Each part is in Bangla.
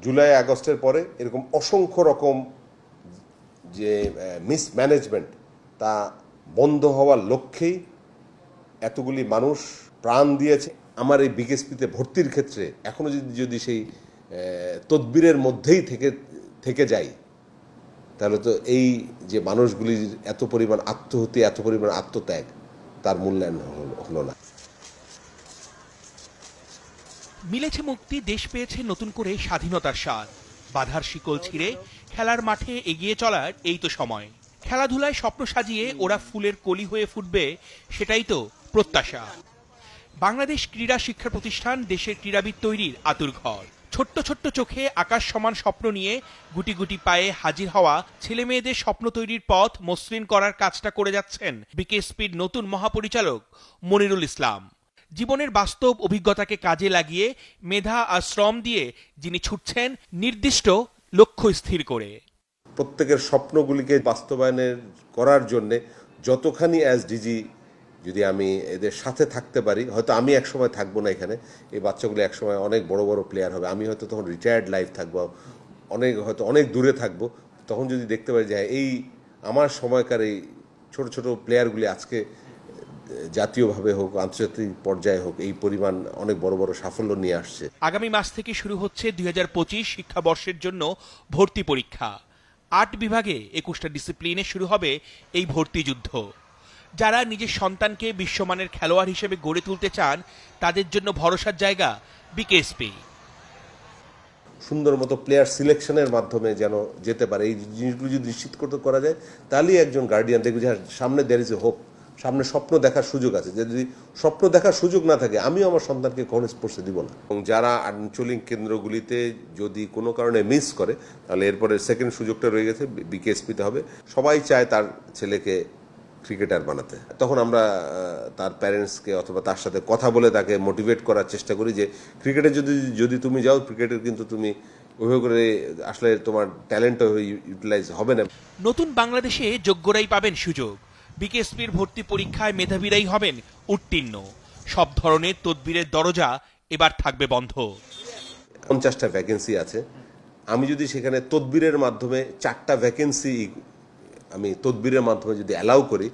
জুলাই আগস্টের পরে এরকম অসংখ্য রকম যে মিসম্যানেজমেন্ট তা বন্ধ হওয়ার লক্ষ্যেই এতগুলি মানুষ প্রাণ দিয়েছে। আমার এই বিকেএসপিতে ভর্তির ক্ষেত্রে এখনো যদি সেই তদবিরের মধ্যেই থেকে যাই, তাহলে তো এই যে মানুষগুলির এত পরিমাণ আত্মহত্যা, এত পরিমাণ আত্মত্যাগ, তার মূল্যায়ন হলো না। মিলেছে মুক্তি, দেশ পেয়েছে নতুন করে স্বাধীনতার স্বাদ। বাধার শিকল ছিঁড়ে খেলার মাঠে এগিয়ে চলার এই তো সময়। খেলাধুলায় স্বপ্ন সাজিয়ে ওরা ফুলের কলি হয়ে ফুটবে, সেটাই তো প্রত্যাশা। বাংলাদেশ ক্রীড়া শিক্ষা প্রতিষ্ঠান দেশের ক্রীড়াবিদ তৈরির আতুরঘর। ছোট্ট ছোট্ট চোখে আকাশ সমান স্বপ্ন নিয়ে গুটি গুটি পায়ে হাজির হওয়া ছেলে মেয়েদের স্বপ্ন তৈরির পথ মসৃণ করার কাজটা করে যাচ্ছেন বিকেএসপির নতুন মহাপরিচালক মনিরুল ইসলাম। জীবনের বাস্তব অভিজ্ঞতাকে কাজে লাগিয়ে মেধা আর শ্রম দিয়ে যিনি ছুটছেন নির্দিষ্ট লক্ষ্য স্থির করে। প্রত্যেকের স্বপ্নগুলিকে বাস্তবায়নের করার জন্যে যতখানি অ্যাজ ডিজি যদি আমি এদের সাথে থাকতে পারি, হয়তো আমি একসময় থাকবো না এখানে, এই বাচ্চাগুলো একসময় অনেক বড় বড় প্লেয়ার হবে, আমি হয়তো তখন রিটায়ার্ড লাইফ থাকবো, হয়তো অনেক দূরে থাকবো। তখন যদি দেখতে পারি যে এই আমার সময়কার এই ছোট ছোট প্লেয়ারগুলি আজকে জাতীয়ভাবে হোক, আন্তর্জাতিক পর্যায়ে হোক, এই পরিমাণ অনেক বড় বড় সাফল্য নিয়ে আসছে। আগামী মাস থেকে শুরু হচ্ছে 2025 শিক্ষাবর্ষের জন্য ভর্তি পরীক্ষা। 8 বিভাগে 21টা ডিসিপ্লিনে শুরু হবে এই ভর্তি যুদ্ধ। যারা নিজের সন্তানকে বিশ্বমানের খেলোয়াড় হিসেবে গড়ে তুলতে চান, তাদের জন্য ভরসার জায়গা বিকেএসপি। সুন্দর মতো প্লেয়ার সিলেকশনের মাধ্যমে যেন যেতে পারে, এই জিনিসগুলো যদি নিশ্চিত করা যায়, তাহলেই একজন গার্ডিয়ান দেখবে যে সামনে দেয়ার ইজ এ হোপ, সামনে স্বপ্ন দেখার সুযোগ আছে। যদি স্বপ্ন দেখার সুযোগ না থাকে, আমিও আমার সন্তানকে কখনো স্পোর্টসে দিব না। এবং যারা আঞ্চলিক কেন্দ্রগুলিতে যদি কোনো কারণে মিস করে, তাহলে এরপরে সেকেন্ড সুযোগটা রয়ে গেছে, বিকেএসপিতে হবে। সবাই চায় তার ছেলেকে ক্রিকেটার বানাতে। তখন আমরা তার প্যারেন্টসকে অথবা তার সাথে কথা বলে তাকে মোটিভেট করার চেষ্টা করি যে ক্রিকেটে যদি তুমি যাও, ক্রিকেটের কিন্তু তুমি ওইভাবে করে আসলে তোমার ট্যালেন্ট ইউটিলাইজ হবে না। নতুন বাংলাদেশে যোগ্যরাই পাবেন সুযোগ। বিকেএসপির ভর্তি পরীক্ষায় মেধাবীরাই হবেন উত্তীর্ণ। সব ধরনের তদবিরের দরজা এবার থাকবে বন্ধ। 50টা ভ্যাকেন্সি আছে। আমি যদি সেখানে তদবিরের মাধ্যমে 4টা ভ্যাকেন্সি আমি তদবিরের মাধ্যমে যদি অ্যালাউ করি,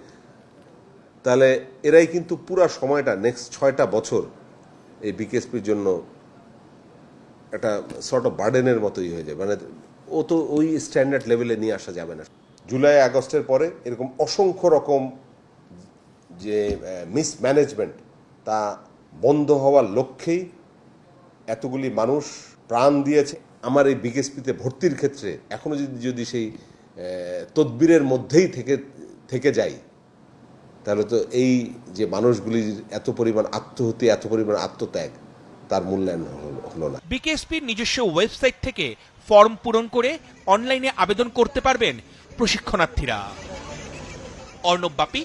তাহলে এরাই কিন্তু পুরা সময়টা নেক্সট 6টা বছর এই বিকেএসপির জন্য একটা সর্ট অফ বার্ডেনের মতোই হয়ে যাবে। মানে ও তো ওই স্ট্যান্ডার্ড লেভেলে নিয়ে আসা যাবে না। জুলাই আগস্টের পরে এরকম অসংখ্য রকম যে মিসম্যানেজমেন্ট তা বন্ধ হওয়ার লক্ষ্যেই এতগুলি মানুষ প্রাণ দিয়েছে। আমার এই বিকেএসপিতে ভর্তির ক্ষেত্রে এখনো যদি সেই তদবিরের মধ্যেই থেকে যাই, তাহলে তো এই যে মানুষগুলির এত পরিমাণ আত্মহত্যা, এত পরিমাণ আত্মত্যাগ, তার মূল্যায়ন হলো না। বিকেএসপির নিজস্ব ওয়েবসাইট থেকে ফর্ম পূরণ করে অনলাইনে আবেদন করতে পারবেন প্রশিক্ষণার্থীরা। অর্ণব বাপি,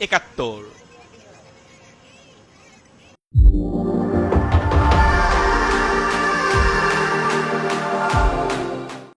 ৭১।